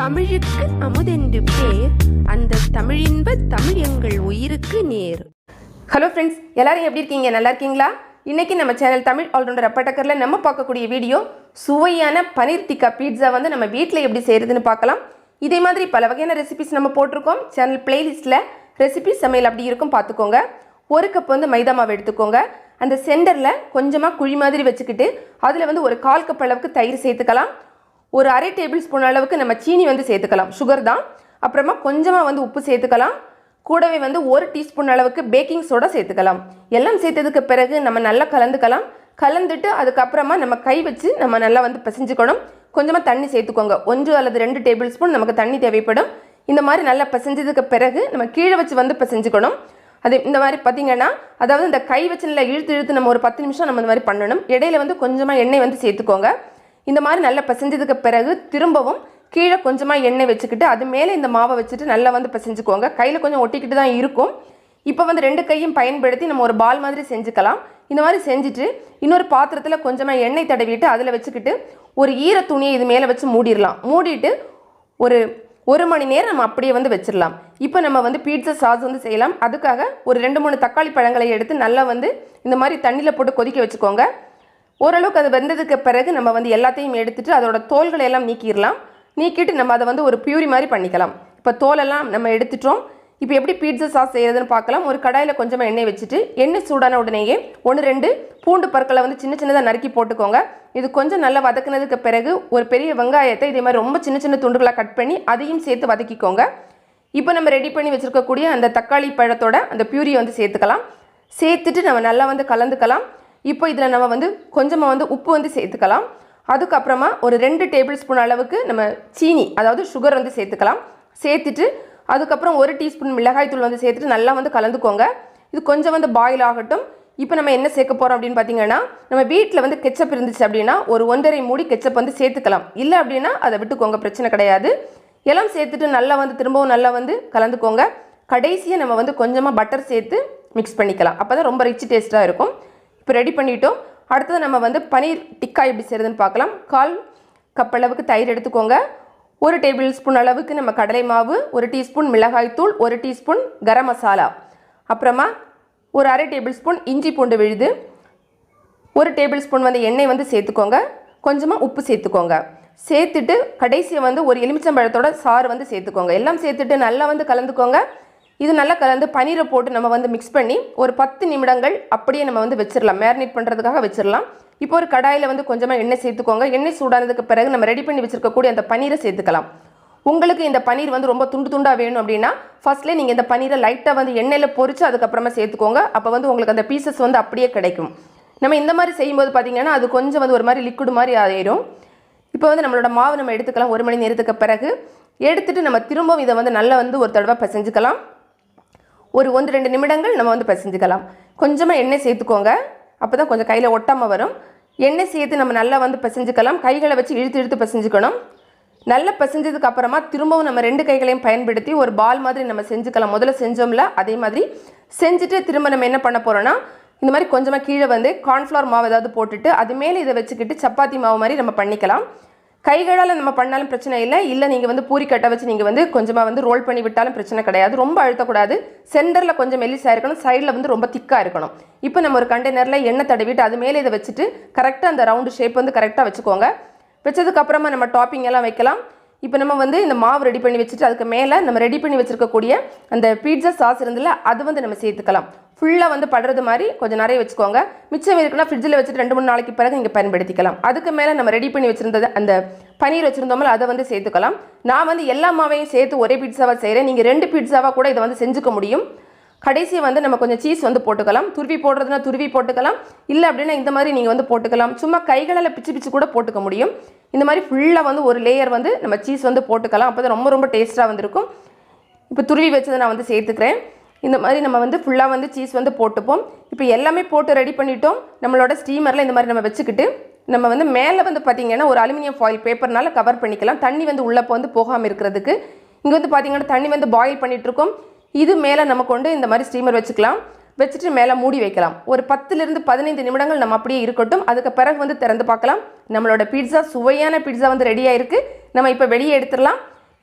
தமிழுக்கு அமுதென்று பேர், அந்த தமிழின்ப தமிழ் எங்கள் உயிருக்கு நேர். ஹலோ ஃப்ரெண்ட்ஸ், எல்லாரும் எப்படி இருக்கீங்க? நல்லா இருக்கீங்களா? இன்னைக்கு நம்ம சேனல் தமிழ் ஆல்ரவுண்டர் அப்பட்டக்கரில் நம்ம பார்க்கக்கூடிய வீடியோ சுவையான பனீர் டிக்கா பீட்சா வந்து நம்ம வீட்டில் எப்படி செய்கிறதுன்னு பார்க்கலாம். இதே மாதிரி பல வகையான ரெசிபிஸ் நம்ம போட்டிருக்கோம். சேனல் பிளேலிஸ்ட்டில் ரெசிபி சமையல் அப்படி இருக்கும், பார்த்துக்கோங்க. ஒரு கப் வந்து மைதா மாவு எடுத்துக்கோங்க. அந்த சென்டரில் கொஞ்சமாக குழி மாதிரி வச்சுக்கிட்டு அதில் வந்து ஒரு 1/4 கப் அளவுக்கு தயிர் சேர்த்துக்கலாம். ஒரு 1/2 டேபிள் ஸ்பூன் அளவுக்கு நம்ம சீனி வந்து சேர்த்துக்கலாம், சுகர் தான். அப்புறமா கொஞ்சமாக வந்து உப்பு சேர்த்துக்கலாம். கூடவே வந்து 1 டீஸ்பூன் அளவுக்கு பேக்கிங் சோடா சேர்த்துக்கலாம். எல்லாம் சேர்த்ததுக்கு பிறகு நம்ம நல்லா கலந்துக்கலாம். கலந்துட்டு அதுக்கப்புறமா நம்ம கை வச்சு நம்ம நல்லா வந்து பிசைஞ்சுக்கணும். கொஞ்சமாக தண்ணி சேர்த்துக்கோங்க. 1 அல்லது 2 டேபிள் ஸ்பூன் நமக்கு தண்ணி தேவைப்படும். இந்த மாதிரி நல்லா பிசைஞ்சதுக்கு பிறகு நம்ம கீழே வச்சு வந்து பிசைஞ்சுக்கணும். அது இந்த மாதிரி பார்த்திங்கன்னா, அதாவது இந்த கை வச்சு நல்லா இழுத்து நம்ம ஒரு 10 நிமிஷம் நம்ம இந்த மாதிரி பண்ணணும். இடையில வந்து கொஞ்சமாக எண்ணெய் வந்து சேர்த்துக்கோங்க. இந்த மாதிரி நல்லா பிசைஞ்சதுக்கு பிறகு திரும்பவும் கீழே கொஞ்சமாக எண்ணெய் வச்சுக்கிட்டு அது மேலே இந்த மாவை வச்சுட்டு நல்லா வந்து பிசைஞ்சுக்கோங்க. கையில் கொஞ்சம் ஒட்டிக்கிட்டு தான் இருக்கும். இப்போ வந்து 2 கையும் பயன்படுத்தி நம்ம ஒரு பால் மாதிரி செஞ்சுக்கலாம். இந்த மாதிரி செஞ்சுட்டு இன்னொரு பாத்திரத்தில் கொஞ்சமாக எண்ணெய் தடவிட்டு அதில் வச்சுக்கிட்டு ஒரு ஈர துணியை இது மேலே வச்சு மூடிடலாம். மூடிட்டு ஒரு 1 மணி நேரம் நம்ம அப்படியே வந்து வச்சிடலாம். இப்போ நம்ம வந்து பீட்சா சாஸ் வந்து செய்யலாம். அதுக்காக ஒரு 2-3 தக்காளி பழங்களை எடுத்து நல்லா வந்து இந்த மாதிரி தண்ணியில் போட்டு கொதிக்க வச்சுக்கோங்க. ஓரளவுக்கு அது வெந்ததுக்கு பிறகு நம்ம வந்து எல்லாத்தையும் எடுத்துகிட்டு அதோட தோல்களை எல்லாம் நீக்கிடலாம். நீக்கிட்டு நம்ம அதை வந்து ஒரு பியூரி மாதிரி பண்ணிக்கலாம். இப்போ தோலெல்லாம் நம்ம எடுத்துட்டோம். இப்போ எப்படி பீட்சா சாஸ் செய்கிறதுன்னு பார்க்கலாம். ஒரு கடாயில் கொஞ்சமாக எண்ணெய் வச்சுட்டு எண்ணெய் சூடான உடனேயே 1-2 பூண்டு பற்களை வந்து சின்னதாக நறுக்கி போட்டுக்கோங்க. இது கொஞ்சம் நல்லா வதக்குனதுக்கு பிறகு ஒரு பெரிய வெங்காயத்தை இதே மாதிரி ரொம்ப சின்ன துண்டுகளாக கட் பண்ணி அதையும் சேர்த்து வதக்கிக்கோங்க. இப்போ நம்ம ரெடி பண்ணி வச்சுருக்கக்கூடிய அந்த தக்காளி பழத்தோட அந்த பியூரியை வந்து சேர்த்துக்கலாம். சேர்த்துட்டு நம்ம நல்லா வந்து கலந்துக்கலாம். இப்போ இதில் நம்ம வந்து கொஞ்சமாக வந்து உப்பு வந்து சேர்த்துக்கலாம். அதுக்கப்புறமா ஒரு 2 டேபிள் ஸ்பூன் அளவுக்கு நம்ம சீனி, அதாவது சுகர் வந்து சேர்த்துக்கலாம். சேர்த்துட்டு அதுக்கப்புறம் 1 டீஸ்பூன் மிளகாய்த்தூள் வந்து சேர்த்துட்டு நல்லா வந்து கலந்துக்கோங்க. இது கொஞ்சம் வந்து பாயில் ஆகட்டும். இப்போ நம்ம என்ன சேர்க்க போகிறோம் அப்படின்னு பார்த்தீங்கன்னா, நம்ம வீட்டில் வந்து கெச்சப் இருந்துச்சு அப்படின்னா ஒரு 1.5 மூடி கெச்சப் வந்து சேர்த்துக்கலாம். இல்லை அப்படின்னா அதை விட்டுக்கோங்க, பிரச்சனை கிடையாது. எல்லாம் சேர்த்துட்டு நல்லா வந்து திரும்பவும் நல்லா வந்து கலந்துக்கோங்க. கடைசியாக நம்ம வந்து கொஞ்சமாக பட்டர் சேர்த்து மிக்ஸ் பண்ணிக்கலாம். அப்போ தான் ரொம்ப ரிச் டேஸ்ட்டாக இருக்கும். இப்போ ரெடி பண்ணிட்டோம். அடுத்தது நம்ம வந்து பனீர் டிக்கா எப்படி செய்கிறதுன்னு பார்க்கலாம். 1/4 கப் அளவுக்கு தயிர் எடுத்துக்கோங்க. 1 டேபிள் ஸ்பூன் அளவுக்கு நம்ம கடலை மாவு, 1 டீஸ்பூன் மிளகாய்த்தூள், 1 டீஸ்பூன் கரம் மசாலா, அப்புறமா ஒரு 1/2 டேபிள் ஸ்பூன் இஞ்சி பூண்டு விழுது, 1 டேபிள் ஸ்பூன் வந்து எண்ணெய் வந்து சேர்த்துக்கோங்க. கொஞ்சமாக உப்பு சேர்த்துக்கோங்க. சேர்த்துட்டு கடைசியை வந்து ஒரு எலுமிச்சம்பழத்தோட சாறு வந்து சேர்த்துக்கோங்க. எல்லாம் சேர்த்துட்டு நல்லா வந்து கலந்துக்கோங்க. இது நல்லா கலந்து பனீரை போட்டு நம்ம வந்து மிக்ஸ் பண்ணி ஒரு 10 நிமிடங்கள் அப்படியே நம்ம வந்து வச்சிடலாம். மேரினேட் பண்ணுறதுக்காக வச்சிடலாம். இப்போ ஒரு கடாயில் வந்து கொஞ்சமாக எண்ணெய் சேர்த்துக்கோங்க. எண்ணெய் சூடானதுக்கு பிறகு நம்ம ரெடி பண்ணி வச்சிருக்கக்கூடிய அந்த பனீரை சேர்த்துக்கலாம். உங்களுக்கு இந்த பனீர் வந்து ரொம்ப துண்டாக வேணும் அப்படின்னா ஃபர்ஸ்ட்லேயே நீங்கள் இந்த பனீரை லைட்டாக வந்து எண்ணெயில் பொரித்து அதுக்கப்புறமா சேர்த்துக்கோங்க. அப்போ வந்து உங்களுக்கு அந்த பீசஸ் வந்து அப்படியே கிடைக்கும். நம்ம இந்த மாதிரி செய்யும்போது பார்த்திங்கன்னா அது கொஞ்சம் வந்து ஒரு மாதிரி லிக்விட் மாதிரி ஆயிரும். இப்போ வந்து நம்மளோட மாவு நம்ம எடுத்துக்கலாம். 1 மணி நேரத்துக்கு பிறகு எடுத்துகிட்டு நம்ம திரும்பவும் இதை வந்து நல்லா வந்து ஒரு தடவை பிசைஞ்சுக்கலாம். ஒரு 1-2 நிமிடங்கள் நம்ம வந்து பிசைஞ்சுக்கலாம். கொஞ்சமாக எண்ணெய் சேர்த்துக்கோங்க. அப்போ தான் கொஞ்சம் கையில் ஒட்டாமல் வரும். எண்ணெய் சேர்த்து நம்ம நல்லா வந்து பிசைஞ்சுக்கலாம். கைகளை வச்சு இழுத்து பிசைஞ்சுக்கணும். நல்லா பிசைஞ்சதுக்கு அப்புறமா திரும்பவும் நம்ம 2 கைகளையும் பயன்படுத்தி ஒரு பால் மாதிரி நம்ம செஞ்சுக்கலாம். முதல்ல செஞ்சோம்ல அதே மாதிரி செஞ்சுட்டு திரும்ப நம்ம என்ன பண்ண போகிறோன்னா, இந்த மாதிரி கொஞ்சமாக கீழே வந்து கார்ன்ஃப்ளவர் மாவு ஏதாவது போட்டுட்டு அது மேலே இதை வச்சுக்கிட்டு சப்பாத்தி மாவு மாதிரி நம்ம பண்ணிக்கலாம். கைகளால் நம்ம பண்ணாலும் பிரச்சனை இல்லை. இல்லை நீங்கள் வந்து பூரி கட்டை வச்சு நீங்கள் வந்து கொஞ்சமாக வந்து ரோல் பண்ணி விட்டாலும் பிரச்சனை கிடையாது. ரொம்ப அழுத்தக்கூடாது. சென்டரில் கொஞ்சம் மெல்லிசாக இருக்கணும். சைடில் வந்து ரொம்ப திக்காக இருக்கணும். இப்போ நம்ம ஒரு கண்டெய்னரில் எண்ணெய் தடவிட்டு அது மேலே இதை வச்சுட்டு கரெக்டாக அந்த ரவுண்டு ஷேப் வந்து கரெக்டாக வச்சுக்கோங்க. வச்சதுக்கப்புறமா நம்ம டாப்பிங் எல்லாம் வைக்கலாம். இப்போ நம்ம வந்து இந்த மாவு ரெடி பண்ணி வச்சுட்டு அதுக்கு மேலே நம்ம ரெடி பண்ணி வச்சுருக்கக்கூடிய அந்த பீட்சா சாஸ் இருந்தில்ல அது வந்து நம்ம சேர்த்துக்கலாம். ஃபுல்லாக வந்து படுறது மாதிரி கொஞ்சம் நிறைய வச்சுக்கோங்க. மிச்சம் இருக்குன்னா ஃப்ரிட்ஜில் வச்சுட்டு 2-3 நாளைக்கு பிறகு நீங்கள் பயன்படுத்திக்கலாம். அதுக்கு மேலே நம்ம ரெடி பண்ணி வச்சுருந்தது அந்த பனீர் வச்சுருந்தோம்ல அதை வந்து சேர்த்துக்கலாம். நான் வந்து எல்லா மாவையும் சேர்த்து ஒரே பீட்சாவாக செய்கிறேன். நீங்கள் 2 பீட்சாவாக கூட இதை வந்து செஞ்சுக்க முடியும். கடைசியை வந்து நம்ம கொஞ்சம் சீஸ் வந்து போட்டுக்கலாம். துருவி போடுறதுனா துருவி போட்டுக்கலாம். இல்லை அப்படின்னா இந்த மாதிரி நீங்கள் வந்து போட்டுக்கலாம். சும்மா கைகளால் பிச்சு கூட போட்டுக்க முடியும். இந்த மாதிரி ஃபுல்லாக வந்து ஒரு லேயர் வந்து நம்ம சீஸ் வந்து போட்டுக்கலாம். அப்போ தான் ரொம்ப டேஸ்ட்டாக வந்துருக்கும். இப்போ துருவி வச்சதை நான் வந்து சேர்த்துக்கிறேன். இந்த மாதிரி நம்ம வந்து ஃபுல்லாக வந்து சீஸ் வந்து போட்டுப்போம். இப்போ எல்லாமே போட்டு ரெடி பண்ணிட்டோம். நம்மளோட ஸ்டீமரில் இந்த மாதிரி நம்ம வச்சுக்கிட்டு நம்ம வந்து மேலே வந்து பார்த்திங்கன்னா ஒரு அலுமினியம் ஃபாயில் பேப்பர்னால கவர் பண்ணிக்கலாம். தண்ணி வந்து உள்ளே வந்து போகாமல் இருக்கிறதுக்கு. இங்கே வந்து பார்த்திங்கன்னா தண்ணி வந்து பாயில் பண்ணிகிட்ருக்கோம். இது மேலே நம்ம கொண்டு இந்த மாதிரி ஸ்டீமர் வச்சுக்கலாம். வச்சுட்டு மேலே மூடி வைக்கலாம். ஒரு 10லிருந்து 15 நிமிடங்கள் நம்ம அப்படியே இருக்கட்டும். அதுக்கு பிறகு வந்து திறந்து பார்க்கலாம். நம்மளோட பீட்சா சுவையான பீட்சா வந்து ரெடியாக இருக்குது. நம்ம இப்போ வெளியே எடுத்துடலாம்.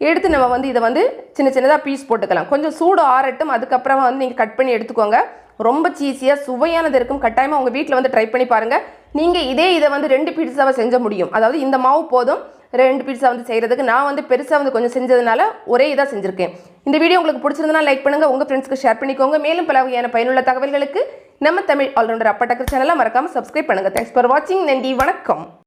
எடுத்து நம்ம வந்து இதை வந்து சின்ன சின்னதாக பீஸ் போட்டுக்கலாம். கொஞ்சம் சூடு ஆறட்டும், அதுக்கப்புறமா வந்து நீங்கள் கட் பண்ணி எடுத்துக்கோங்க. ரொம்ப சீஸியாக சுவையானது இருக்கும். கட்டாயமாக உங்கள் வீட்டில் வந்து ட்ரை பண்ணி பாருங்கள். நீங்கள் இதை வந்து 2 பீட்சாவை செஞ்ச முடியும். அதாவது இந்த மாவு போதும் 2 பீட்சா வந்து செய்கிறதுக்கு. நான் வந்து பெருசாக வந்து கொஞ்சம் செஞ்சதுனால ஒரே இதாக செஞ்சுருக்கேன். இந்த வீடியோ உங்களுக்கு பிடிச்சிருந்தனா லைக் பண்ணுங்கள், உங்கள் ஃப்ரெண்ட்ஸ்க்கு ஷேர் பண்ணிக்கோங்க. மேலும் பல வகையான பயனுள்ள தகவல்களுக்கு நம்ம தமிழ் ஆல்ரவுண்டர் அப்பா டக்கர் சேனலை மறக்காமல் சப்ஸ்கிரைப் பண்ணுங்கள். தேங்க்ஸ் ஃபார் வாட்சிங். நன்றி, வணக்கம்.